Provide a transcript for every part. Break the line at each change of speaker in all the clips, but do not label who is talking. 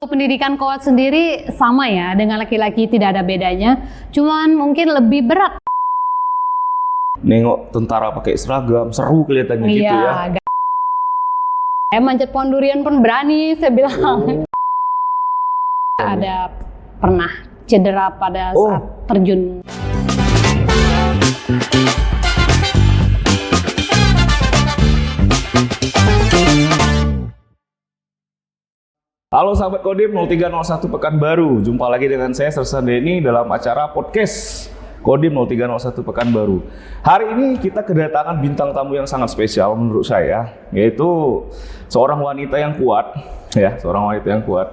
Pendidikan Kowat sendiri sama ya, dengan laki-laki tidak ada bedanya, cuman mungkin lebih berat.
Nengok tentara pakai seragam, seru kelihatannya gitu ya.
Saya manjat pohon durian pun berani, saya bilang. Ada pernah cedera pada saat terjun.
Halo sahabat Kodim 0301 Pekanbaru, jumpa lagi dengan saya Sersan Denny dalam acara podcast Kodim 0301 Pekanbaru. Hari ini kita kedatangan bintang tamu yang sangat spesial menurut saya, yaitu seorang wanita yang kuat, ya, seorang wanita yang kuat.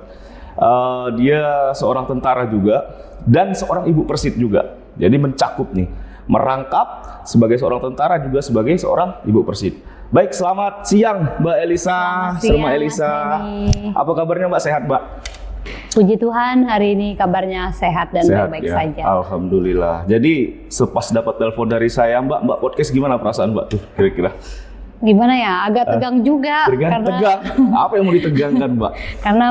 Dia seorang tentara juga dan seorang ibu Persib juga. Jadi mencakup nih, merangkap sebagai seorang tentara juga sebagai seorang ibu Persib. Baik, selamat siang Mbak Elisa. Selamat Elisa. Apa kabarnya Mbak? Sehat Mbak?
Puji Tuhan, hari ini kabarnya sehat dan baik-baik
ya?
saja.
Alhamdulillah. Jadi sepas dapat telepon dari saya, Mbak podcast gimana perasaan Mbak tuh kira-kira?
Gimana ya? Agak tegang juga.
Tegang? Apa yang mau ditegangkan Mbak?
Karena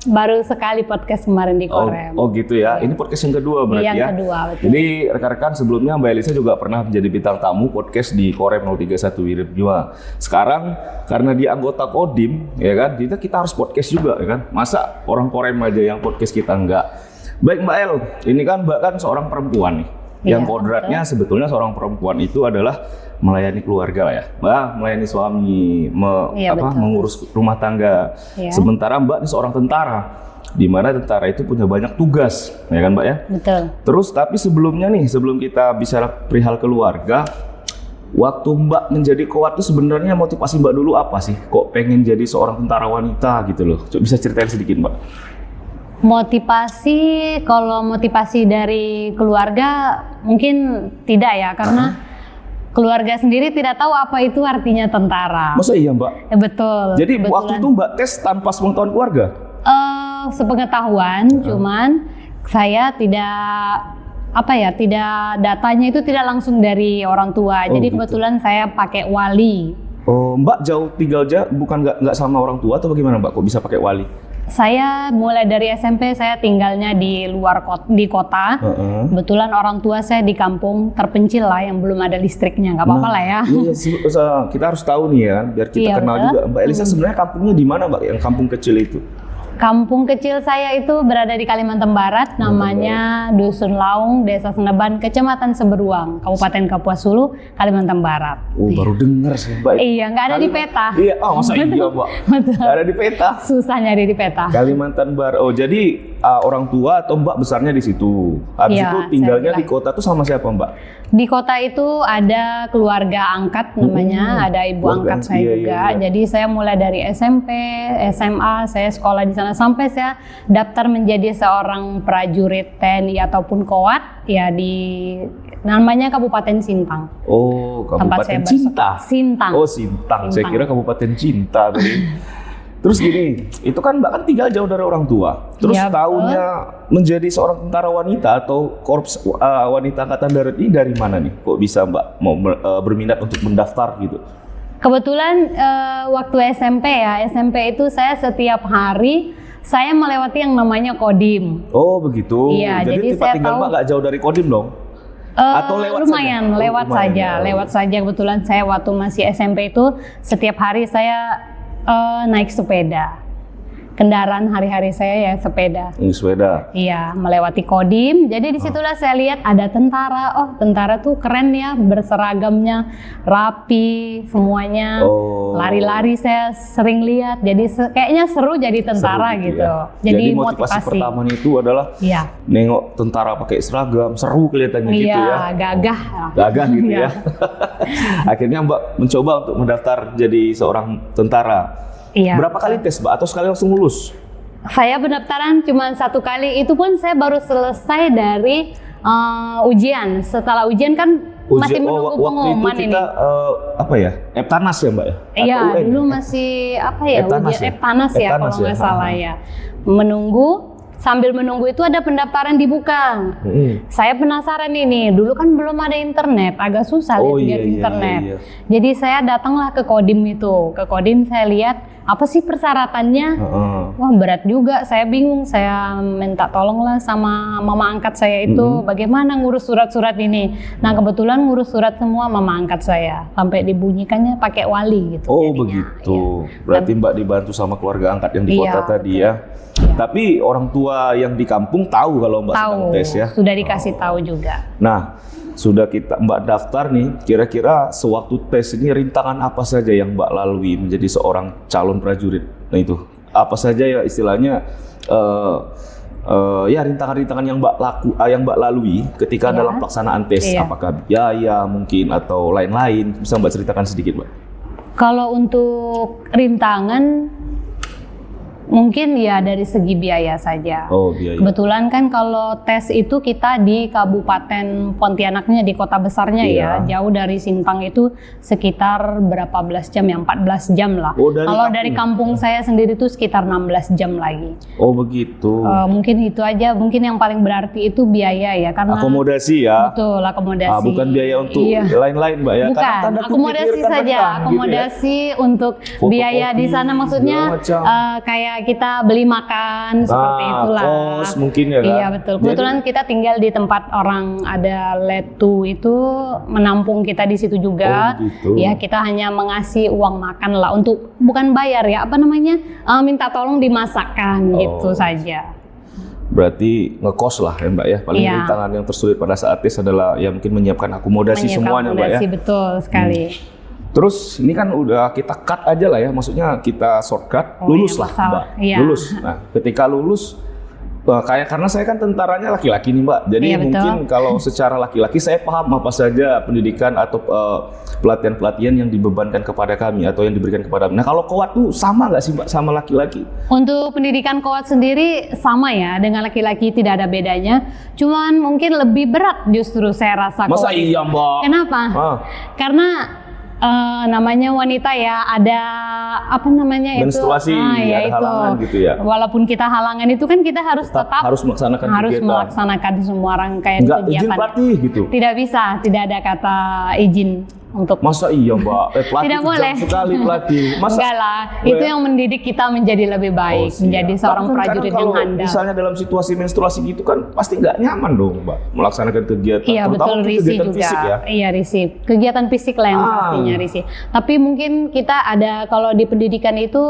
baru sekali podcast kemarin di Korem.
Oh gitu ya. Ini podcast yang kedua berarti ya?
Yang kedua, betul.
Jadi rekan-rekan sebelumnya Mbak Elisa juga pernah menjadi bintang tamu podcast di Korem 031 Wirip Jua. Sekarang karena dia anggota Kodim, ya kan, kita harus podcast juga, ya kan. Masa orang Korem aja yang podcast kita enggak? Baik Mbak El, ini kan Mbak kan seorang perempuan nih. Yang kodratnya sebetulnya seorang perempuan itu adalah melayani keluarga lah ya, Mbak, melayani suami, mengurus rumah tangga. Sementara Mbak ini seorang tentara, di mana tentara itu punya banyak tugas, ya kan Mbak ya?
Betul.
Terus tapi sebelumnya nih, sebelum kita bicara perihal keluarga, waktu Mbak menjadi Kowat itu sebenarnya motivasi Mbak dulu apa sih? Kok pengen jadi seorang tentara wanita gitu loh? Coba bisa ceritain sedikit Mbak.
Motivasi, kalau motivasi dari keluarga mungkin tidak ya, karena keluarga sendiri tidak tahu apa itu artinya tentara.
Masa iya Mbak?
Ya, betul.
Jadi waktu itu Mbak tes tanpa sepengetahuan keluarga?
Sepengetahuan, cuman saya tidak datanya itu tidak langsung dari orang tua. Jadi
gitu.
Kebetulan saya pakai wali.
Oh, Mbak jauh tinggal bukan nggak sama orang tua atau bagaimana Mbak? Kok bisa pakai wali?
Saya mulai dari SMP saya tinggalnya di luar di kota. Kebetulan orang tua saya di kampung terpencil lah yang belum ada listriknya, nggak apa-apa lah ya.
Iya, kita harus tahu nih ya, biar kita kenal juga. Mbak Elisa sebenarnya kampungnya di mana Mbak? Yang kampung kecil itu?
Kampung kecil saya itu berada di Kalimantan Barat, namanya Dusun Laung, Desa Seneban, Kecamatan Seberuang, Kabupaten Kapuas Hulu, Kalimantan Barat.
Oh, baru dengar sih Mbak.
Iya, nggak ada di peta.
Iya, masa iya Mbak? Nggak ada di peta.
Susah nyari di peta.
Kalimantan Barat. Oh, jadi orang tua atau Mbak besarnya di situ. Habis itu tinggalnya di kota tuh sama siapa Mbak?
Di kota itu ada keluarga angkat namanya, ada ibu angkat saya juga. Jadi saya mulai dari SMP, SMA, saya sekolah di sana sampai saya daftar menjadi seorang prajurit TNI ataupun Kowat ya di namanya Kabupaten Sintang.
Oh, Kabupaten Cinta.
Sintang.
Oh, Sintang. Saya kira Kabupaten Cinta tadi. Terus gini, itu kan Mbak kan tinggal jauh dari orang tua. Terus tahunnya menjadi seorang tentara wanita atau korps wanita angkatan darat ini dari mana nih? Kok bisa Mbak mau berminat untuk mendaftar gitu?
Kebetulan waktu SMP itu saya setiap hari saya melewati yang namanya Kodim.
Oh begitu.
Iya,
jadi tempat tinggal Mbak nggak jauh dari Kodim dong? Atau lewat
lumayan, saja? Lewat saja. Kebetulan saya waktu masih SMP itu setiap hari saya naik sepeda. Kendaraan hari-hari saya ya sepeda.
Sepeda.
Iya, melewati Kodim. Jadi disitulah saya lihat ada tentara. Oh, tentara tuh keren ya, berseragamnya rapi semuanya. Lari-lari saya sering lihat. Jadi kayaknya seru jadi tentara gitu. Ya.
Jadi motivasi pertama itu adalah nengok tentara pakai seragam, seru kelihatannya gitu ya. Gagah gitu ya. Akhirnya Mbak mencoba untuk mendaftar jadi seorang tentara.
Iya.
Berapa kali tes Mbak atau sekali langsung lulus?
Saya pendaftaran cuma 1 kali, itu pun saya baru selesai dari ujian. Setelah ujian kan masih menunggu pengumuman ini.
Apa ya? Eptanas ya Mbak ya?
Iya, dulu masih apa ya?
Eptanas
ujian Eptanas ya kalau nggak salah ya. Menunggu sambil menunggu itu ada pendaftaran dibuka. Saya penasaran ini, dulu kan belum ada internet, agak susah lihat internet. Jadi saya datanglah ke Kodim itu. Ke Kodim saya lihat apa sih persyaratannya. Wah berat juga, saya bingung. Saya minta tolonglah sama mama angkat saya itu, bagaimana ngurus surat-surat ini. Nah kebetulan ngurus surat semua mama angkat saya, sampai dibunyikannya pakai wali gitu.
Oh jadinya. Begitu, berarti Mbak dibantu sama keluarga angkat yang di kota tadi ya. Tapi orang tua yang di kampung tahu kalau Mbak sedang tes ya?
Sudah dikasih tahu juga.
Nah, sudah Mbak daftar nih, kira-kira sewaktu tes ini rintangan apa saja yang Mbak lalui menjadi seorang calon prajurit? Nah itu, apa saja ya istilahnya ya rintangan-rintangan yang Mbak lalui ketika dalam pelaksanaan tes? Apakah biaya mungkin atau lain-lain? Bisa Mbak ceritakan sedikit, Mbak?
Kalau untuk rintangan mungkin ya dari segi biaya saja.
Oh, biaya.
Kebetulan kan kalau tes itu kita di Kabupaten Pontianaknya, di kota besarnya ya, jauh dari Sintang itu sekitar berapa belas jam ya, 14 jam lah.
Oh,
kalau dari kampung saya sendiri itu sekitar 16 jam lagi.
Oh begitu.
Mungkin itu aja, mungkin yang paling berarti itu biaya ya, karena
akomodasi ya.
Betul, akomodasi.
Bukan biaya untuk lain-lain Mbak ya.
Bukan, akomodasi saja, akomodasi gitu ya? Untuk biaya di sana maksudnya kayak kita beli makan seperti itulah.
Kos mungkin ya kan?
Iya betul. Kebetulan kita tinggal di tempat orang ada letu itu menampung kita di situ juga. Ya kita hanya mengasih uang makan lah untuk bukan bayar ya, apa namanya, minta tolong dimasakkan gitu saja.
Berarti ngekos lah ya Mbak ya. Paling rintangan yang tersulit pada saat tes adalah ya mungkin menyiapkan akomodasi semuanya Mbak ya.
Betul sekali.
Terus ini kan udah kita cut aja lah ya, maksudnya kita shortcut, lulus lah Mbak, lulus. Nah ketika lulus, karena saya kan tentaranya laki-laki nih Mbak, jadi mungkin kalau secara laki-laki saya paham apa saja pendidikan atau pelatihan-pelatihan yang dibebankan kepada kami atau yang diberikan kepada kami. Nah kalau Kowat tuh sama nggak sih Mbak sama laki-laki?
Untuk pendidikan Kowat sendiri sama ya, dengan laki-laki tidak ada bedanya, cuman mungkin lebih berat justru saya rasa.
Masa iya Mbak?
Kenapa? Karena namanya wanita ya, ada apa namanya
menstruasi,
itu,
ada halangan gitu ya.
Walaupun kita halangan itu kan kita harus tetap
harus
melaksanakan semua rangkaian kegiatan.
Izin pelatih gitu.
Tidak bisa, tidak ada kata izin untuk.
Masa iya Mbak? Pelatih
tidak boleh
sekali pelatih. Masa?
Enggak lah, itu yang mendidik kita menjadi lebih baik, menjadi seorang prajurit yang handal.
Misalnya dalam situasi menstruasi gitu kan pasti nggak nyaman dong Mbak melaksanakan kegiatan.
Iya betul, risih juga. Fisik ya? Iya risih. Kegiatan fisik lah yang pastinya risih. Tapi mungkin kita ada, kalau di pendidikan itu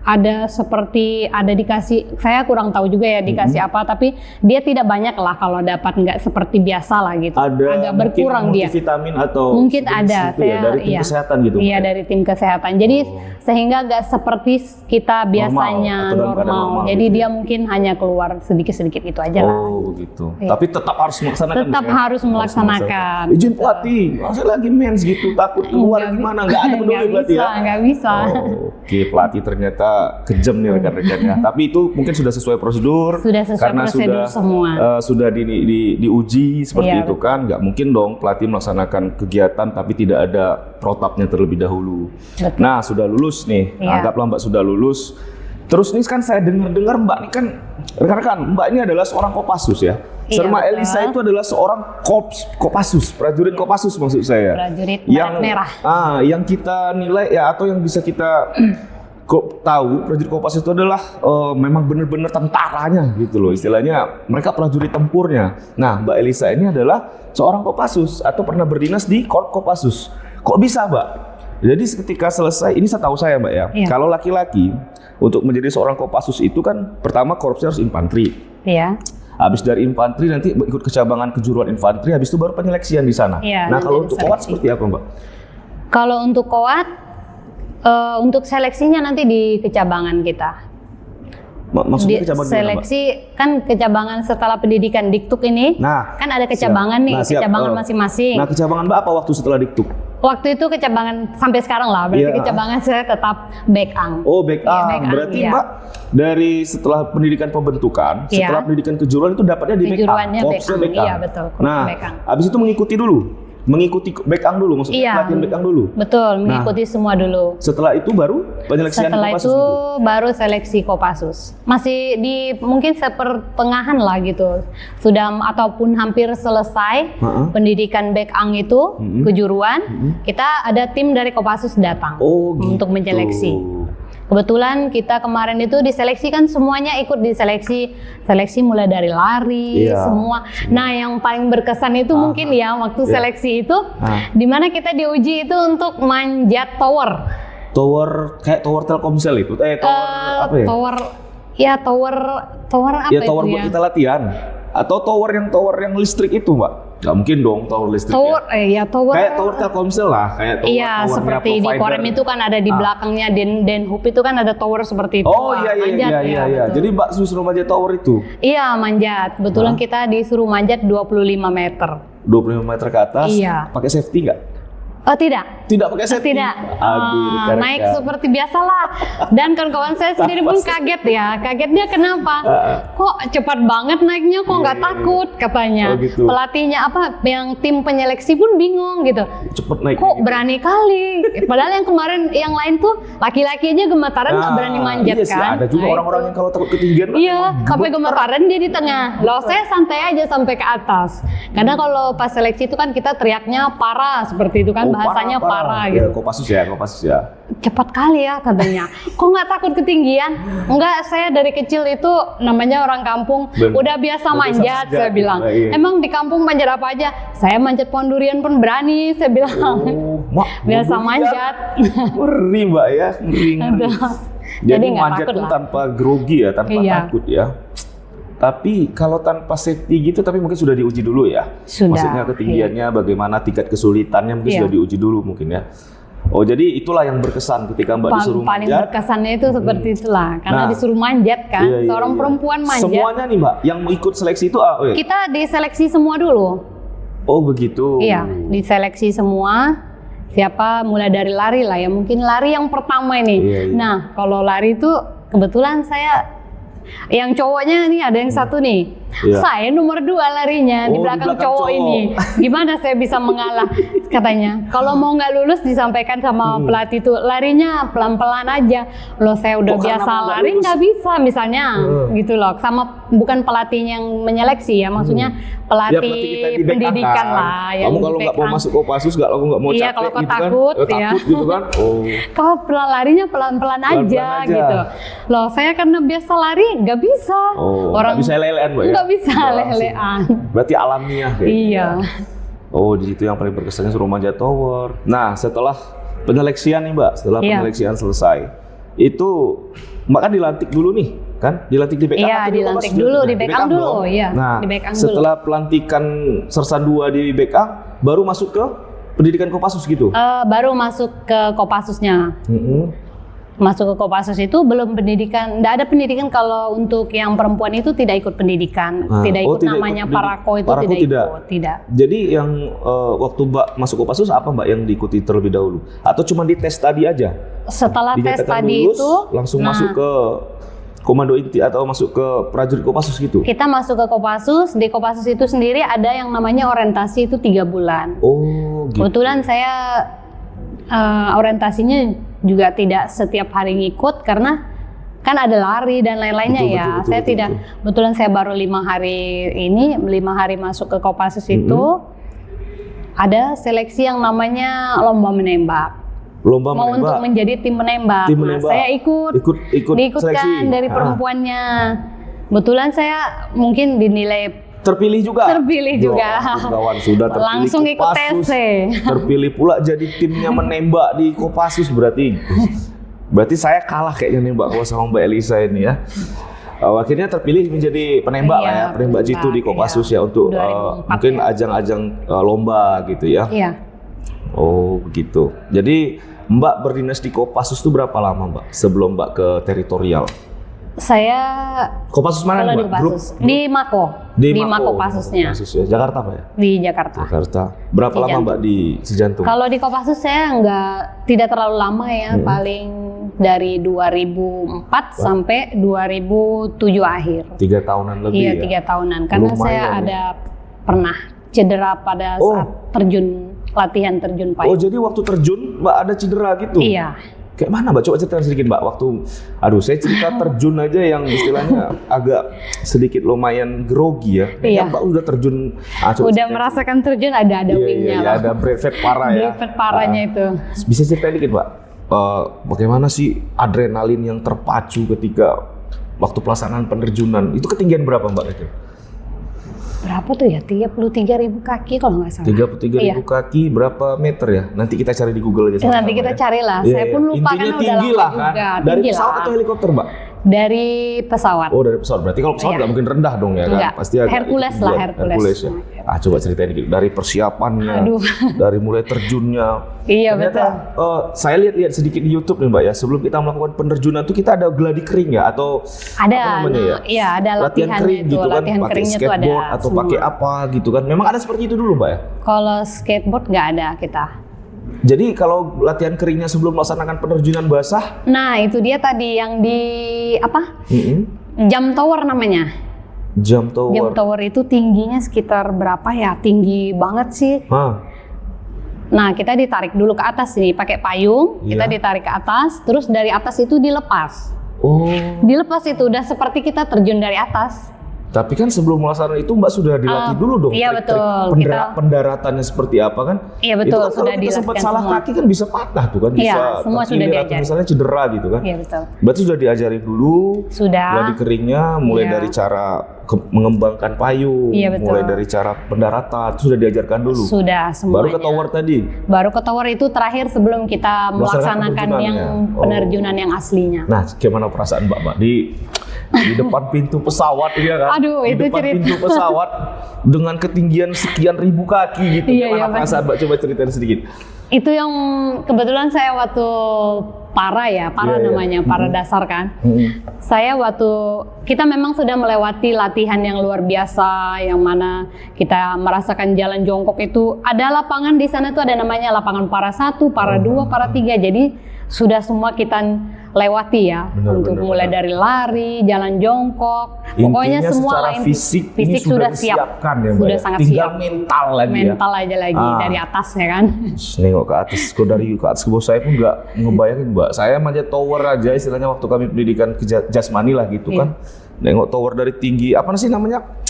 ada seperti ada dikasih, saya kurang tahu juga ya dikasih apa, tapi dia tidak banyak lah kalau dapat, nggak seperti biasa lah gitu.
Agak berkurang dia. Vitamin atau
mungkin ada
saya, dari tim kesehatan gitu.
Iya dari tim kesehatan. Jadi sehingga nggak seperti kita biasanya normal. Jadi dia mungkin hanya keluar sedikit-sedikit itu aja lah.
Oh begitu. Tapi tetap harus melaksanakan.
Tetap harus melaksanakan.
Izin pelatih, masa lagi mens gitu, takut keluar gimana? Nggak ada peduli berarti ya?
Nggak bisa.
Oke, pelatih ternyata kejam nih rekan-rekannya. Tapi itu mungkin sudah sesuai prosedur.
Sudah sesuai
karena
prosedur semua.
Sudah diuji seperti itu kan. Nggak mungkin dong pelatih melaksanakan kegiatan tapi tidak ada protapnya terlebih dahulu. Betul. Nah sudah lulus nih. Anggaplah Mbak sudah lulus. Terus nih kan saya dengar Mbak ini kan rekan-rekan, Mbak ini adalah seorang Kopassus ya. Serma Elisa itu adalah seorang Kopassus, prajurit Kopassus maksud saya.
Prajurit Baret Merah.
Yang kita nilai ya atau yang bisa kita tahu prajurit Kopassus itu adalah memang benar-benar tentaranya gitu loh, istilahnya mereka prajurit tempurnya. Nah Mbak Elisa ini adalah seorang Kopassus atau pernah berdinas di Korps Kopassus. Kok bisa Mbak? Jadi ketika selesai, ini setahu saya Mbak ya, kalau laki-laki untuk menjadi seorang Kopassus itu kan pertama korpsnya harus infanteri.
Iya.
Habis dari infanteri nanti ikut kecabangan kejuruan infanteri, habis itu baru penyeleksian di sana. Nah kalau untuk Kowat seperti apa Mbak? Kalau untuk
Kowat, untuk seleksinya nanti di kecabangan kita.
Maksudnya kecabangan
seleksi kan kecabangan setelah pendidikan Diktuk ini, kan ada kecabangan nih, kecabangan masing-masing.
Nah kecabangan Mbak apa waktu setelah Diktuk?
Waktu itu kecabangan sampai sekarang lah, berarti kecabangan saya tetap Bekang.
Oh Bekang, berarti Mbak dari setelah pendidikan pembentukan, setelah pendidikan kejuruan itu dapatnya di Bekang,
Kejuruannya Bekang, iya betul.
Nah,
Bekang.
Habis itu mengikuti dulu? mengikuti backang dulu, maksudnya pelatihan backang dulu.
Betul, mengikuti semua dulu.
Setelah itu baru penyeleksian
Setelah
Kopassus
itu
gitu?
baru seleksi Kopassus. Masih di mungkin sepertengahan lah gitu. Sudah ataupun hampir selesai pendidikan backang itu kejuruan, kita ada tim dari Kopassus datang untuk menyeleksi. Kebetulan kita kemarin itu diseleksi kan semuanya ikut diseleksi, seleksi mulai dari lari semua. Nah yang paling berkesan itu mungkin ya waktu seleksi itu, dimana kita diuji itu untuk manjat tower.
Tower kayak tower Telkomsel itu, tower apa ya?
Tower apa itu
tower buat kita latihan. Atau tower yang listrik itu, Mbak? Nggak mungkin dong tower listrik.
Tower.
Kayak tower Telkomsel lah, kayak tower.
Iya, seperti di Korem itu kan ada di belakangnya Denhub itu kan ada tower seperti itu.
Oh iya. Jadi Mbak disuruh manjat tower itu?
Iya, manjat. Kebetulan kita disuruh manjat 25 meter.
25 meter ke atas? Iya. Pakai safety nggak?
Oh tidak.
Tidak pakai safety?
Tidak.
Aduh,
naik seperti biasalah. Dan kawan-kawan saya sendiri pun kaget ya. Kagetnya kenapa? Kok cepat banget naiknya, kok nggak takut katanya.
Gitu.
Pelatihnya yang tim penyeleksi pun bingung gitu.
Cepet naik.
Kok berani kali? Padahal yang kemarin yang lain tuh laki-laki aja gemetaran nggak berani manjat
iya sih,
kan.
ada juga orang-orang yang kalau takut ketinggian.
Iya, sampai gemetaran dia di tengah. Loh saya santai aja sampai ke atas. Karena kalau pas seleksi itu kan kita teriaknya parah seperti itu kan. Bahasanya parah gitu.
Ya, Kopassus ya.
Cepat kali ya katanya. Kok nggak takut ketinggian? Enggak, saya dari kecil itu namanya orang kampung udah biasa manjat, saya bilang. Emang di kampung manjat apa aja? Saya manjat pohon durian pun berani, saya bilang. Biasa manjat.
Ngeri Mbak ya, ngeri. Jadi manjat pun tanpa grogi ya, tanpa takut ya. Tapi kalau tanpa safety gitu, tapi mungkin sudah diuji dulu ya?
Sudah.
Maksudnya ketinggiannya, bagaimana tingkat kesulitannya mungkin sudah diuji dulu mungkin ya? Oh jadi itulah yang berkesan ketika Mbak disuruh
paling
manjat.
Paling berkesannya itu seperti itulah, karena disuruh manjat kan, seorang perempuan manjat.
Semuanya nih Mbak, yang ikut seleksi itu
kita diseleksi semua dulu.
Oh begitu? Iya,
diseleksi semua. Siapa mulai dari lari lah ya, mungkin lari yang pertama ini. Nah kalau lari itu kebetulan saya yang cowoknya nih ada yang satu nih. Saya nomor 2 larinya di belakang cowok ini. Gimana saya bisa mengalah? Katanya kalau mau nggak lulus disampaikan sama pelatih itu larinya pelan-pelan aja. Loh saya udah biasa lari nggak bisa misalnya gitu loh. Sama bukan pelatih yang menyeleksi ya, maksudnya pelatih pendidikan lah.
Kamu kalau nggak mau masuk Kopassus, kalau nggak mau capek
kalau
gitu
takut,
kan? Takut gitu kan?
Kalau larinya pelan-pelan aja gitu. Loh saya karena biasa lari nggak bisa.
Orang bisa lelean Mbak ya?
Nggak bisa lelean.
Berarti alamiah kayaknya.
Iya.
Oh di situ yang paling berkesannya suruh manjat tower. Nah setelah penyeleksian nih Mbak, setelah penyeleksian selesai, itu Mbak kan dilantik dulu nih, kan? Dilantik di backang.
Iya, dilantik dulu di backang dulu, iya.
Nah, setelah pelantikan Sersan 2 di backang, baru masuk ke pendidikan Kopassus gitu?
Baru masuk ke Kopassusnya. Masuk ke Kopassus itu belum pendidikan, enggak ada pendidikan kalau untuk yang perempuan itu tidak ikut pendidikan, tidak ikut namanya Parako itu tidak.
Jadi yang waktu Mbak masuk Kopassus apa Mbak yang diikuti terlebih dahulu? Atau cuma di tes tadi aja?
Setelah tes tadi
lulus,
itu
langsung masuk ke komando inti atau masuk ke prajurit Kopassus gitu?
Kita masuk ke Kopassus, di Kopassus itu sendiri ada yang namanya orientasi itu 3 bulan.
Oh gitu.
Kebetulan saya orientasinya juga tidak setiap hari ngikut karena kan ada lari dan lain-lainnya betul, saya tidak. Kebetulan saya baru 5 hari masuk ke Kopassus itu ada seleksi yang namanya lomba menembak. Mau untuk menjadi tim menembak. Saya diikutkan dari perempuannya. Kebetulan saya mungkin dinilai
terpilih juga.
Kawan sudah terpilih. Langsung ikut TC.
Terpilih pula jadi timnya menembak di Kopassus berarti. Berarti saya kalah kayaknya nembak sama Mbak Elisa ini ya. Akhirnya terpilih menjadi penembak lah ya, penembak jitu di Kopassus ya untuk mungkin ajang-ajang lomba gitu ya.
Iya.
Oh begitu. Jadi Mbak berdinas di Kopassus itu berapa lama Mbak sebelum Mbak ke teritorial?
Saya
Kopassus mana nih, Mbak?
Di Mako. Di Mako Kopassusnya.
Ya. Jakarta Pak ya?
Di Jakarta.
Berapa lama Mbak di Cijantung?
Kalau di Kopassus saya tidak terlalu lama ya, paling dari 2004 sampai 2007 akhir.
3 tahunan lebih ya?
Iya, 3 tahunan. Karena lumayan saya ada pernah cedera pada saat terjun latihan terjun payung.
Oh, jadi waktu terjun Mbak ada cedera gitu?
Iya.
Kayak mana Mbak? Coba ceritakan sedikit Mbak. Waktu, saya cerita terjun aja yang istilahnya agak sedikit lumayan grogi ya.
Iya.
Mbak udah terjun.
Udah merasakan terjun ada wingnya
Iya, ada brevet parah ya.
Brevet parahnya itu.
Bisa ceritain dikit Mbak, bagaimana sih adrenalin yang terpacu ketika waktu pelaksanaan penerjunan? Itu ketinggian berapa Mbak?
Berapa tuh ya? 33.000 kaki kalau nggak salah.
33.000 kaki berapa meter ya? Nanti kita cari di Google aja.
Nanti kita carilah. Saya pun lupa
intinya
kan udah
tinggi
lama
lah kan?
juga.
Dari
Tinggi
pesawat
lah.
atau helikopter Mbak?
Dari pesawat.
Oh, dari pesawat. Berarti kalau pesawat nggak mungkin rendah dong ya kan?
Enggak.
Pasti agak
Hercules lah, Hercules.
ya. Coba ceritain dikit dari persiapannya, dari mulai terjunnya.
Iya,
ternyata,
betul.
Saya lihat sedikit di YouTube nih Mbak ya. Sebelum kita melakukan penerjunan tuh kita ada gladi kering ya atau
ada
apa namanya ya?
Iya, ada
latihan kering
itu,
gitu kan,
latihan
pakai
keringnya tuh ada
skateboard atau
semua.
pakai apa gitu kan. Memang ada seperti itu dulu Mbak ya?
Kalau skateboard nggak ada kita.
Jadi kalau latihan keringnya sebelum melaksanakan penerjunan basah?
Nah, itu dia tadi yang di apa? Jump tower namanya.
Jump tower.
Jump tower itu tingginya sekitar berapa ya? Tinggi banget sih. Nah, kita ditarik dulu ke atas nih pakai payung. Kita ditarik ke atas, terus dari atas itu dilepas.
Oh.
Dilepas itu udah seperti kita terjun dari atas.
Tapi kan sebelum melaksanakan itu Mbak sudah dilatih dulu dong.
Iya,
trik-trik
betul.
pendaratannya seperti apa kan?
Iya, betul.
Itu kan kalau kita sempat salah kaki kan bisa patah tuh kan, bisa
iya, semua sudah diajarin.
misalnya cedera gitu kan.
Iya, betul.
Berarti sudah diajarin dulu.
Sudah.
Gladi keringnya mulai dari cara mengembangkan payung,
iya, betul.
mulai dari cara pendaratan itu sudah diajarkan dulu.
Sudah semuanya.
Baru ke tower tadi.
Baru ke tower itu terakhir sebelum kita melaksanakan yang penerjunan yang aslinya.
Nah, gimana perasaan Mbak di depan pintu pesawat ya kan?
Aduh,
di
itu
depan
cerita.
pintu pesawat dengan ketinggian sekian ribu kaki gitu.
Iya,
Gimana perasaan Mbak? Coba ceritain sedikit.
Itu yang kebetulan saya waktu para namanya, para dasar kan. Saya waktu kita memang sudah melewati latihan yang luar biasa, yang mana kita merasakan jalan jongkok itu ada lapangan di sana tuh ada namanya lapangan para 1, para 2, para 3. Jadi sudah semua kita lewati ya, untuk mulai dari lari, jalan jongkok, pokoknya semua
secara
lain
fisik
sudah siap,
disiapkan ya Mbak.
sudah sangat
tinggal
siap.
mental lagi
mental aja lagi dari atas ya kan.
Nengok ke atas, kok dari ke atas ke bawah saya pun nggak ngebayangin Mbak. Saya manjat tower aja istilahnya waktu kami pendidikan jasmani lah gitu kan. Nengok tower dari tinggi, apa sih namanya?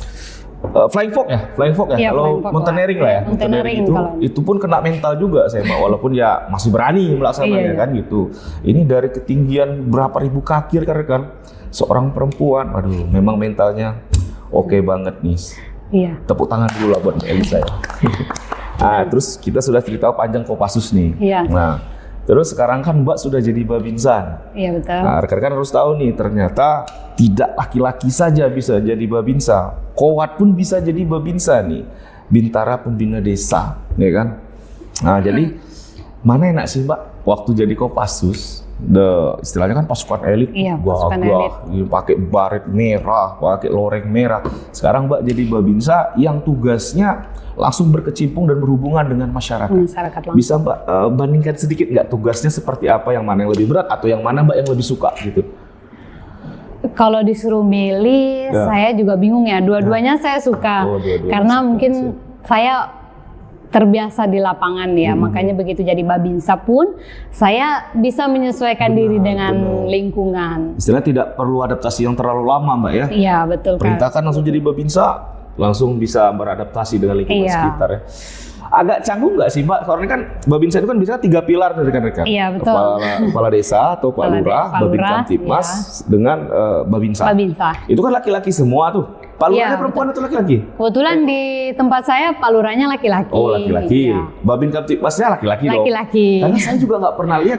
Flying Fox ya?
Iya,
kalau mountaineering lah ya. Mountaineering itu pun kena mental juga saya Mbak. Walaupun ya masih berani melaksanakannya kan gitu. Ini dari ketinggian berapa ribu kaki kan seorang perempuan, aduh memang mentalnya oke banget nih.
Iya.
Tepuk tangan dulu lah buat Mbak Elisa ya. Nah, terus kita sudah cerita panjang Kopassus nih.
Iya.
Nah, terus sekarang kan Mbak sudah jadi Babinsa.
Iya, betul.
Nah, rekan-rekan harus tahu nih, ternyata tidak laki-laki saja bisa jadi Babinsa. Kowat pun bisa jadi Babinsa nih. Bintara Pembina Desa, ya kan? Nah, jadi mana enak sih Mbak waktu jadi Kopassus? Istilahnya kan pasukan elit,
iya, pasukan elit.
Pakai baret merah, pakai loreng merah. Sekarang Mbak jadi Babinsa yang tugasnya langsung berkecimpung dan berhubungan dengan masyarakat langsung. Bisa Mbak bandingkan sedikit nggak tugasnya seperti apa, yang mana yang lebih berat atau yang mana Mbak yang lebih suka gitu?
Kalau disuruh milih, saya juga bingung ya. Dua-duanya saya suka, karena mungkin saya terbiasa di lapangan ya, makanya begitu jadi Babinsa pun saya bisa menyesuaikan diri dengan lingkungan.
Istilahnya tidak perlu adaptasi yang terlalu lama Mbak ya?
Iya, betul.
Perintahkan langsung jadi Babinsa, langsung bisa beradaptasi dengan lingkungan sekitar ya. Agak canggung nggak sih Mbak? Karena kan Babinsa itu kan biasanya 3 pilar dari rekan-rekan.
Iya, betul.
Kepala desa atau Pak Lurah, Babin Kamtipmas dengan Babinsa. Itu kan laki-laki semua tuh. Pak Lurahnya perempuan atau laki-laki?
Kebetulan di tempat saya Pak Lurahnya laki-laki.
Oh, laki-laki. Ya. Babin Kamtipmasnya laki-laki dong.
Laki-laki.
Karena saya juga nggak pernah lihat.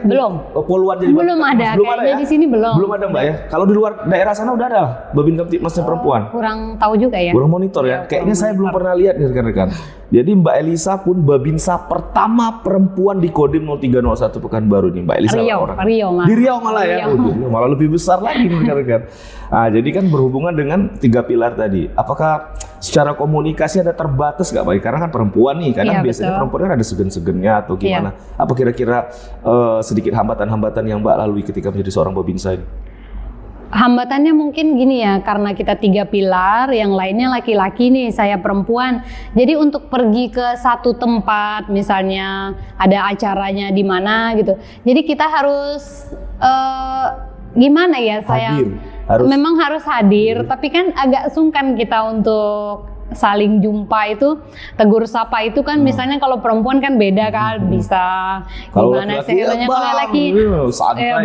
Poluan jadi
belum ada. Belum ada ya? Di sini belum.
Belum ada Mbak ya. Kalau di luar daerah sana udah ada Babin Kamtipmasnya perempuan.
Kurang tahu juga ya.
Kurang monitor ya. Kayaknya saya belum pernah lihat nih rekan-rekan. Jadi Mbak Elisa pun Babinsa pertama perempuan di Kodim 0301 Pekanbaru nih Mbak Elisa.
Riau
di Riau malah ya. Malah lebih besar lagi nih rekan-rekan. Nah, jadi kan berhubungan dengan 3 pilar tadi. Apakah secara komunikasi ada terbatas nggak Pak? Karena kan perempuan nih, kadang biasanya perempuan kan ada segen-segennya atau gimana. Apa kira-kira sedikit hambatan-hambatan yang Mbak lalui ketika menjadi seorang Babinsa ini?
Hambatannya mungkin gini ya, karena kita 3 pilar, yang lainnya laki-laki nih, saya perempuan. Jadi untuk pergi ke satu tempat, misalnya ada acaranya di mana gitu. Jadi kita harus gimana ya, memang harus hadir, tapi kan agak sungkan kita untuk saling jumpa itu, tegur sapa itu kan misalnya kalau perempuan kan beda kan, bisa gimana sih katanya, kalau laki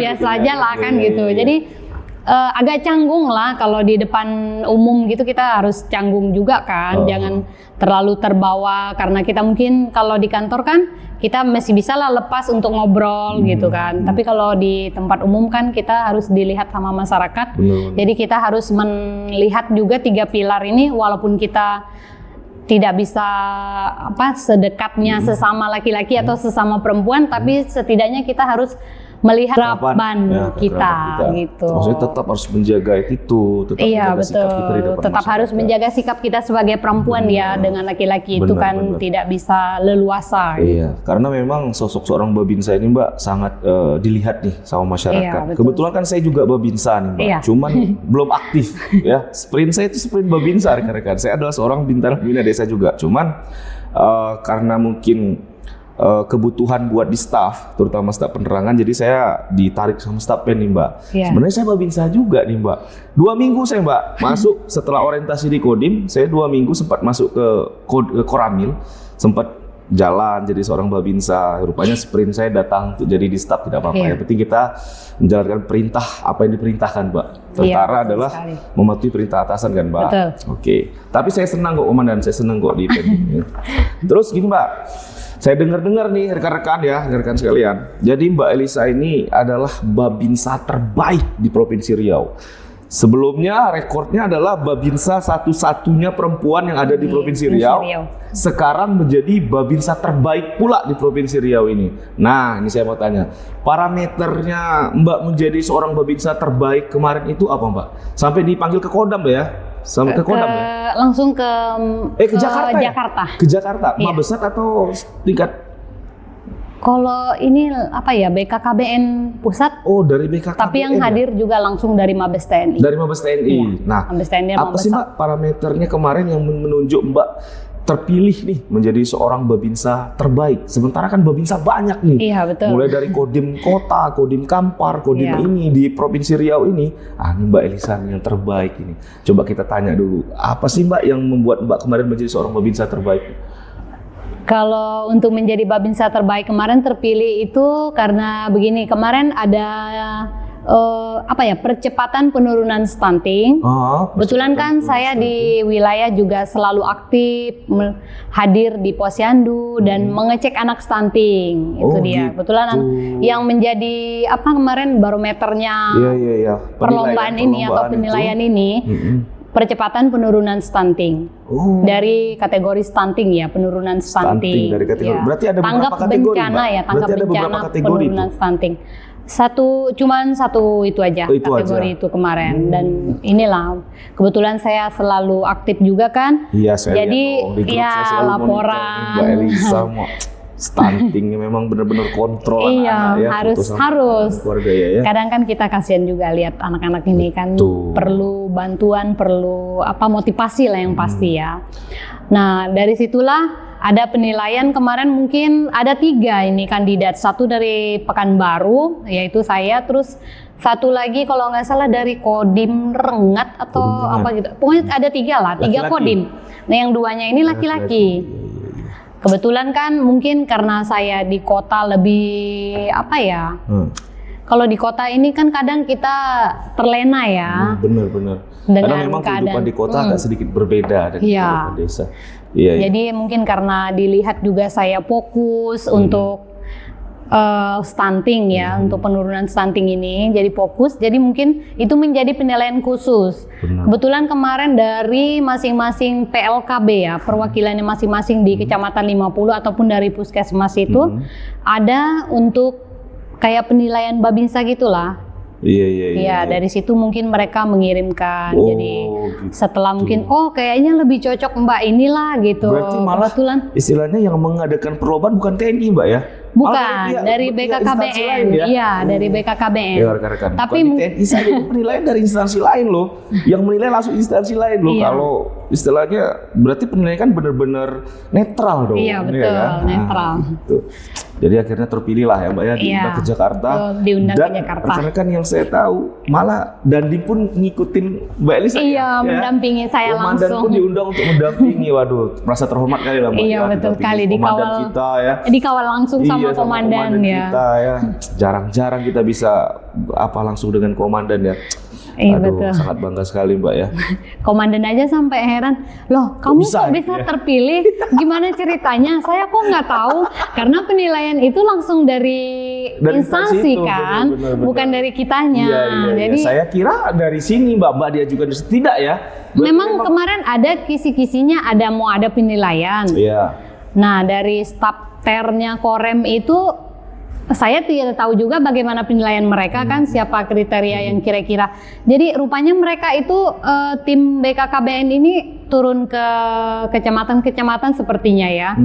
biasa aja lah kan gitu. Jadi agak canggung lah kalau di depan umum gitu, kita harus canggung juga kan, jangan terlalu terbawa, karena kita mungkin kalau di kantor kan kita masih bisa lah lepas untuk ngobrol gitu kan, tapi kalau di tempat umum kan kita harus dilihat sama masyarakat. Jadi kita harus melihat juga 3 pilar ini, walaupun kita tidak bisa sedekatnya sesama laki-laki atau sesama perempuan, tapi setidaknya kita harus melihat kerabat kita gitu.
Maksudnya tetap harus menjaga itu, tetap menjaga sikap kita di depan
tetap harus menjaga sikap kita sebagai perempuan ya, dengan laki-laki itu kan tidak bisa leluasa.
Iya, karena memang sosok seorang babinsa ini Mbak sangat dilihat nih sama masyarakat. Kebetulan kan saya juga babinsa nih Mbak, cuman belum aktif ya. Sprint saya itu sprint babinsa rekan-rekan. Saya adalah seorang bintara pembina desa juga, cuman karena mungkin kebutuhan buat di staff, terutama staf penerangan, jadi saya ditarik sama staf pen nih Mbak. Sebenarnya saya babinsa juga nih Mbak. 2 minggu saya Mbak masuk setelah orientasi di Kodim, saya 2 minggu sempat masuk ke Koramil, sempat jalan jadi seorang babinsa. Rupanya sprint saya datang untuk jadi di staff, tidak apa-apa. Yang penting kita menjalankan perintah apa yang diperintahkan Mbak. Tentara adalah mematuhi perintah atasan kan Mbak. Oke. Tapi saya senang kok Komandan, saya senang kok di Pen. Terus gini Mbak, saya dengar-dengar nih rekan-rekan sekalian. Jadi Mbak Elisa ini adalah babinsa terbaik di Provinsi Riau. Sebelumnya rekornya adalah babinsa satu-satunya perempuan yang ada di Provinsi Riau. Sekarang menjadi babinsa terbaik pula di Provinsi Riau ini. Nah, ini saya mau tanya, parameternya Mbak menjadi seorang babinsa terbaik kemarin itu apa Mbak? Sampai dipanggil ke Kodam ya? Sampai ke Kodam ya?
Langsung ke
Jakarta.
Ya?
Ke Jakarta. Mabesat atau tingkat?
Kalau ini BKKBN pusat.
Oh, dari BKKBN.
Tapi yang hadir juga langsung dari Mabes TNI.
Dari Mabes TNI. Nah,
Mabes TNI
apa sih Mbak parameternya kemarin yang menunjuk Mbak terpilih nih menjadi seorang babinsa terbaik? Sementara kan babinsa banyak nih.
Iya, betul.
Mulai dari Kodim Kota, Kodim Kampar, Kodim ini di Provinsi Riau ini. Ini Mbak Elisa yang terbaik ini. Coba kita tanya dulu, apa sih Mbak yang membuat Mbak kemarin menjadi seorang babinsa terbaik?
Kalau untuk menjadi babinsa terbaik kemarin terpilih itu karena begini, kemarin ada percepatan penurunan stunting. Kebetulan kan saya di wilayah juga selalu aktif hadir di posyandu dan mengecek anak stunting. Itu dia. Kebetulan yang menjadi kemarin barometernya perlombaan ini atau penilaian ini. Percepatan penurunan stunting dari kategori stunting ya, penurunan stunting.
Dari kategori.
Ya.
Berarti ada
tanggap
beberapa kategori,
bencana
Mbak?
ya, tanggap bencana penurunan stunting. Cuman satu itu aja kategori itu kemarin. Dan inilah kebetulan saya selalu aktif juga kan.
Iya, saya
jadi
laporan Mbak Elisa stunting memang benar-benar kontrol anak ya,
harus
keluarga ya.
Kadang kan kita kasihan juga lihat anak-anak ini kan perlu bantuan, perlu motivasi lah yang pasti ya. Nah, dari situlah ada penilaian kemarin, mungkin ada 3 ini kandidat, 1 dari Pekanbaru yaitu saya, terus 1 lagi kalau nggak salah dari Kodim Rengat atau apa gitu. Pokoknya ada 3 lah, 3 Kodim. Nah, yang 2-nya ini laki-laki. Kebetulan kan mungkin karena saya di kota lebih kalau di kota ini kan kadang kita terlena ya.
Benar-benar. Karena memang kehidupan di kota agak sedikit berbeda dari kehidupan desa.
Jadi mungkin karena dilihat juga saya fokus untuk stunting ya, untuk penurunan stunting ini, jadi fokus, jadi mungkin itu menjadi penilaian khusus. Kebetulan kemarin dari masing-masing PLKB ya, perwakilannya masing-masing di Kecamatan 50 ataupun dari Puskesmas itu ada untuk kayak penilaian babinsa gitulah. Iya, dari situ mungkin mereka mengirimkan. Jadi setelah mungkin kayaknya lebih cocok Mbak inilah gitu.
Berarti malah istilahnya yang mengadakan perlombaan bukan TNI Mbak ya?
Bukan, dari BKKBN. Iya, dari BKKBN.
Ya, rekan-rekan.
Tapi
bukan di TNI saja, penilaian dari instansi lain loh. Yang menilai langsung instansi lain loh. Kalau istilahnya berarti penilaian kan benar-benar netral dong.
Iya, betul,
kan?
netral.
Gitu. Jadi akhirnya terpilih lah ya Mbak ya, diundang ke Jakarta.
Diundang
dan
ke Jakarta.
rekan-rekan yang saya tahu malah Dandi pun ngikutin Mbak Elisa.
Iya, mendampingi saya
Komandan
langsung.
pun diundang untuk mendampingi. Waduh, merasa terhormat kali lah Mbak.
Iya, betul sekali,
komandan kita ya.
Dikawal langsung sama komandan ya.
Kita ya. Jarang-jarang kita bisa langsung dengan komandan ya.
Iya,
Aduh,
betul.
sangat bangga sekali Mbak ya.
Komandan aja sampai heran, loh kamu kok bisa
ya?
Terpilih? Gimana ceritanya? Saya kok nggak tahu, karena penilaian itu langsung dari instansi kan, bener. Bukan dari kitanya.
Iya.
Jadi
saya kira dari sini Mbak dia juga tidak ya.
Memang kemarin ada kisi-kisinya, mau ada penilaian.
Iya.
Nah dari staf ternya Korem itu saya tidak tahu juga bagaimana penilaian mereka kan, siapa kriteria yang kira-kira. Jadi rupanya mereka itu tim BKKBN ini turun ke kecamatan-kecamatan sepertinya ya,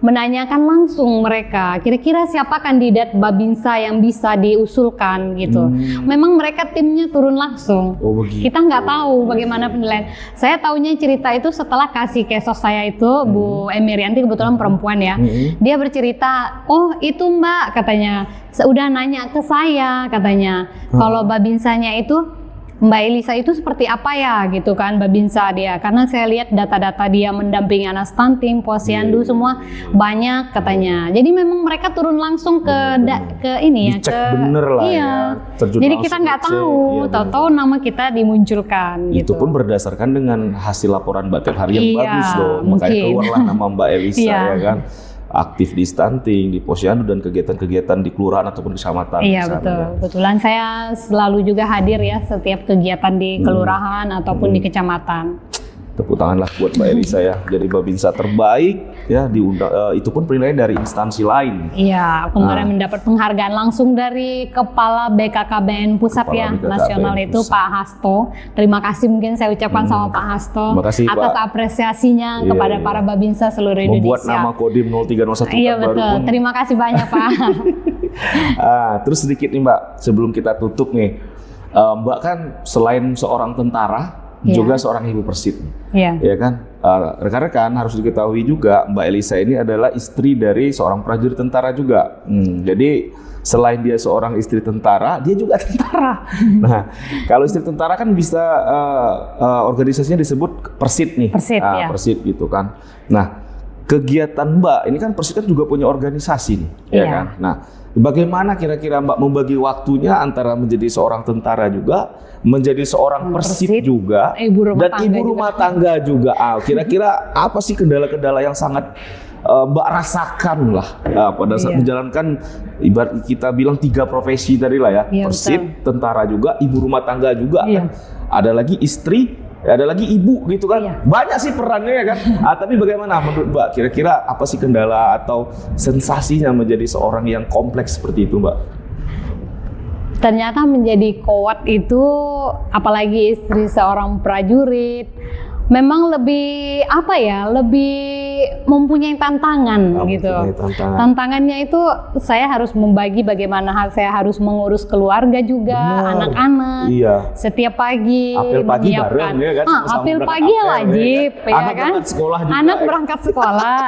menanyakan langsung mereka kira-kira siapa kandidat Babinsa yang bisa diusulkan gitu. Memang mereka timnya turun langsung.
Oh, begitu.
Kita nggak tahu bagaimana penilaian. Saya taunya cerita itu setelah kasih kesos saya itu, Bu Emirianti kebetulan perempuan ya. Dia bercerita, oh itu Mbak katanya, udah nanya ke saya katanya, kalau Babinsanya itu Mbak Elisa itu seperti apa ya gitu kan, Babinsa dia, karena saya lihat data-data dia mendampingi anak stunting, posyandu semua banyak katanya. Jadi memang mereka turun langsung ke ini ya,
dicek bener lah ya.
Jadi kita nggak tahu, tahu-tahu nama kita dimunculkan.
Itu
gitu.
pun berdasarkan dengan hasil laporan Mbak tiap hari yang bagus loh, makanya keluarlah nama Mbak Elisa ya kan. Aktif di stunting, di posyandu dan kegiatan-kegiatan di kelurahan ataupun kecamatan.
Iya betul. Ya. Kebetulan saya selalu juga hadir ya setiap kegiatan di kelurahan ataupun di kecamatan.
Tepuk tanganlah buat Mbak Elisa ya, jadi Babinsa terbaik ya, diundang. Itu pun penilaian dari instansi lain.
Iya, kemarin mendapat penghargaan langsung dari Kepala BKKBN Pusat Nasional itu Pak Hasto. Terima kasih mungkin saya ucapkan sama Pak Hasto atas apresiasinya kepada para Babinsa seluruh Indonesia.
Membuat nama Kodim 0301.
Iya betul. Pun. Terima kasih banyak Pak.
Terus sedikit nih Mbak, sebelum kita tutup nih, Mbak kan selain seorang tentara, juga seorang ibu Persib, ya kan? Rekan-rekan harus diketahui juga Mbak Elisa ini adalah istri dari seorang prajurit tentara juga. Jadi selain dia seorang istri tentara, dia juga tentara. Nah, kalau istri tentara kan bisa organisasinya disebut Persib nih, Persib gitu kan. Nah, kegiatan Mbak ini kan Persib kan juga punya organisasi nih, ya kan? Nah, bagaimana kira-kira Mbak membagi waktunya antara menjadi seorang tentara juga, menjadi seorang Persib juga, dan ibu rumah tangga juga. Kira-kira apa sih kendala-kendala yang sangat Mbak rasakan lah pada saat menjalankan, ibarat kita bilang 3 profesi tadi lah ya, Persib, tentara juga, ibu rumah tangga juga, kan? Ada lagi istri, ada lagi ibu gitu kan. Banyak sih perannya ya kan. Tapi bagaimana menurut Mbak, kira-kira apa sih kendala atau sensasinya menjadi seorang yang kompleks seperti itu Mbak?
Ternyata menjadi kowat itu, apalagi istri seorang prajurit, memang lebih lebih mempunyai tantangan gitu. Tantangannya itu saya harus membagi bagaimana saya harus mengurus keluarga juga, anak-anak. Setiap pagi
apel pagi bareng ya kan.
Apel pagi wajib ya
anak
kan.
Berangkat sekolah juga,
anak berangkat sekolah.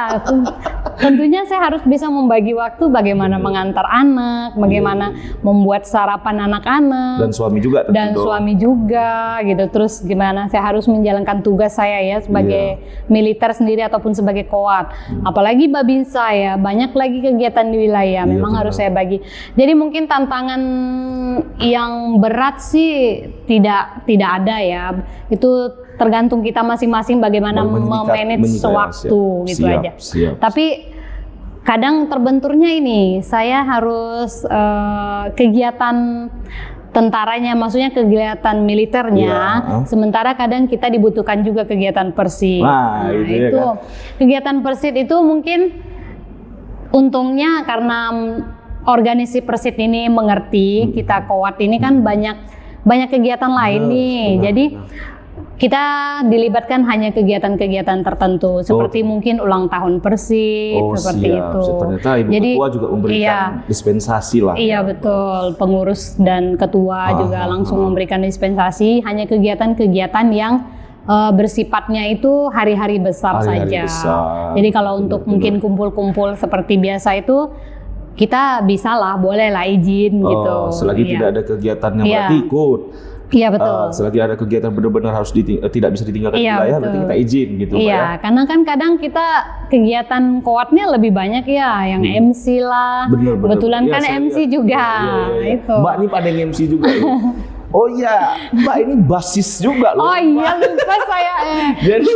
Tentunya saya harus bisa membagi waktu bagaimana mengantar anak, bagaimana membuat sarapan anak-anak.
Dan suami juga tentu.
Dan suami juga gitu. Terus gimana saya harus menjalankan tugas saya ya sebagai militer sendiri ataupun sebagai kowat. Apalagi Babinsa ya, banyak lagi kegiatan di wilayah. Memang harus saya bagi. Jadi mungkin tantangan yang berat sih tidak ada ya. Itu tergantung kita masing-masing bagaimana memanage sewaktu gitu aja. Tapi kadang terbenturnya ini, saya harus kegiatan tentaranya, maksudnya kegiatan militernya, sementara kadang kita dibutuhkan juga kegiatan Persib.
Nah, itu kan?
Kegiatan Persib itu mungkin untungnya karena organisasi Persib ini mengerti, kita kowat ini kan banyak kegiatan lain nih. Jadi kita dilibatkan hanya kegiatan-kegiatan tertentu seperti mungkin ulang tahun Persib seperti
siap.
itu.
Ternyata Ibu
Jadi,
Ketua juga memberikan dispensasi lah.
Iya betul, pengurus dan ketua juga langsung memberikan dispensasi, hanya kegiatan-kegiatan yang bersifatnya itu hari-hari besar saja. Jadi kalau untuk mungkin kumpul-kumpul seperti biasa itu kita bisa lah, boleh lah izin gitu.
Selagi tidak ada kegiatan yang berarti ikut.
Iya betul.
Selagi ada kegiatan benar-benar harus tidak bisa ditinggalkan di wilayah, berarti kita izin gitu.
Iya, karena kan kadang kita kegiatan koatnya lebih banyak ya, yang MC lah. Kebetulan kan MC juga. Itu.
Mbak ini pandai MC juga. Oh iya, Mbak ini basis juga loh.
Oh iya, lupa saya.
Jadi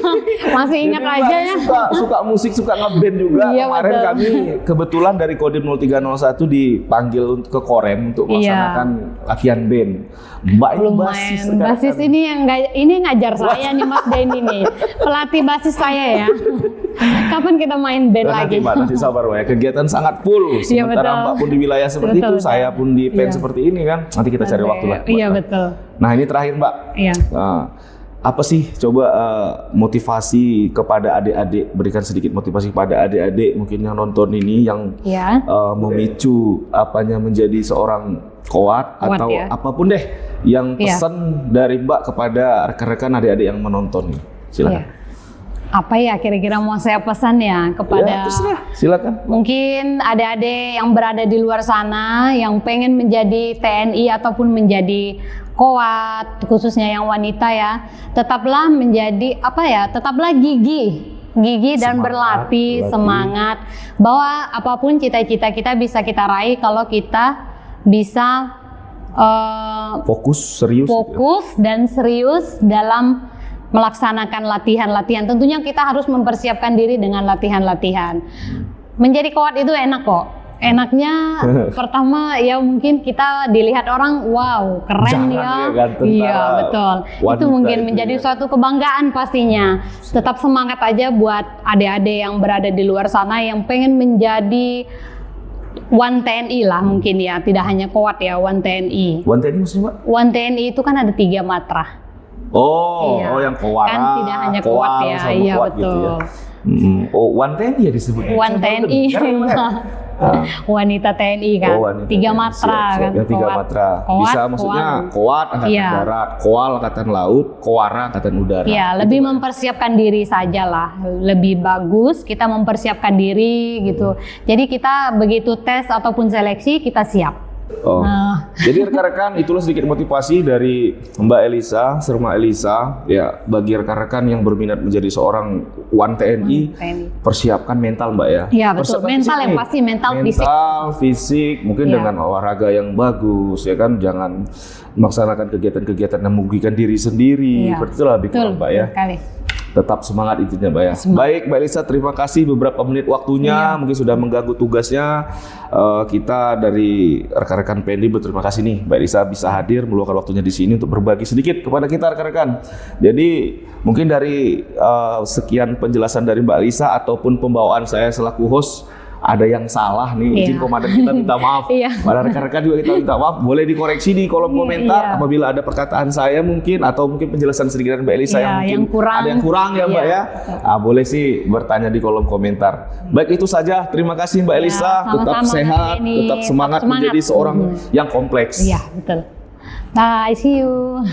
masih ingat aja ya.
Suka musik, suka ngeband juga.
Iya,
kemarin
betul.
kami kebetulan dari Kodim 0301 dipanggil ke Korem untuk melaksanakan latihan band. Mbak ini basis.
Basis ini ngajar saya nih Mas Denny nih. Pelatih basis saya ya. Kapan kita main band lagi?
Nanti sabar ya. Kegiatan sangat full. Sementara Mbak pun di wilayah seperti itu, saya pun di band seperti ini kan. Nanti kita cari waktu lah.
Iya betul.
Nah ini terakhir Mbak.
Iya.
Apa sih coba motivasi kepada adik-adik, berikan sedikit motivasi kepada adik-adik mungkin yang nonton ini yang memicu apanya menjadi seorang koat atau apapun deh yang pesan dari Mbak kepada rekan-rekan adik-adik yang menonton nih. Silakan.
Apa ya kira-kira mau saya pesan ya kepada
silakan.
Mungkin adik-adik yang berada di luar sana yang pengen menjadi TNI ataupun menjadi koat, khususnya yang wanita ya, tetaplah menjadi tetaplah gigih dan berlatih, semangat bahwa apapun cita-cita kita bisa kita raih kalau kita bisa fokus dan serius dalam melaksanakan latihan-latihan. Tentunya kita harus mempersiapkan diri dengan latihan-latihan. Menjadi koat itu enak kok. Enaknya pertama ya mungkin kita dilihat orang, wow keren ya. Iya betul. Itu mungkin menjadi suatu kebanggaan pastinya. Tetap semangat aja buat adik-adik yang berada di luar sana yang pengen menjadi One TNI lah mungkin ya. Tidak hanya koat ya, One TNI.
One TNI maksudnya Pak?
One TNI itu kan ada 3 matra.
Yang kowara,
kan tidak hanya kuat ya, iya betul.
Gitu ya. One TNI ya disebutnya.
One TNI, wanita TNI kan.
Wanita
3 matra kan.
Yang 3 matra. Bisa maksudnya koat angkatan darat, koal angkatan laut, kowara angkatan udara.
Iya, lebih mempersiapkan diri saja lah. Lebih bagus kita mempersiapkan diri gitu. Jadi kita begitu tes ataupun seleksi kita siap.
Jadi rekan-rekan itulah sedikit motivasi dari Mbak Elisa, Serma Elisa ya bagi rekan-rekan yang berminat menjadi seorang One TNI, persiapkan mental Mbak ya.
Iya betul, mental yang pasti fisik
mungkin dengan olahraga yang bagus ya kan, jangan melaksanakan kegiatan-kegiatan yang merugikan diri sendiri. Itulah lebih kurang Mbak ya. Tetap semangat intinya Mbak ya. Baik Mbak Elisa, terima kasih beberapa menit waktunya, mungkin sudah mengganggu tugasnya. Kita dari rekan-rekan PNI berterima kasih nih Mbak Elisa bisa hadir meluangkan waktunya di sini untuk berbagi sedikit kepada kita rekan-rekan. Jadi mungkin dari sekian penjelasan dari Mbak Elisa ataupun pembawaan saya selaku host ada yang salah nih, izin komandan kita minta maaf. Pada rekan-rekan juga kita minta maaf. Boleh dikoreksi di kolom komentar apabila ada perkataan saya mungkin atau mungkin penjelasan sedikit dari Mbak Elisa yang mungkin ada yang kurang ya Mbak ya. Boleh sih bertanya di kolom komentar. Baik itu saja. Terima kasih Mbak Elisa. Tetap sehat, tetap semangat menjadi seorang yang kompleks.
Iya betul. Bye, see you.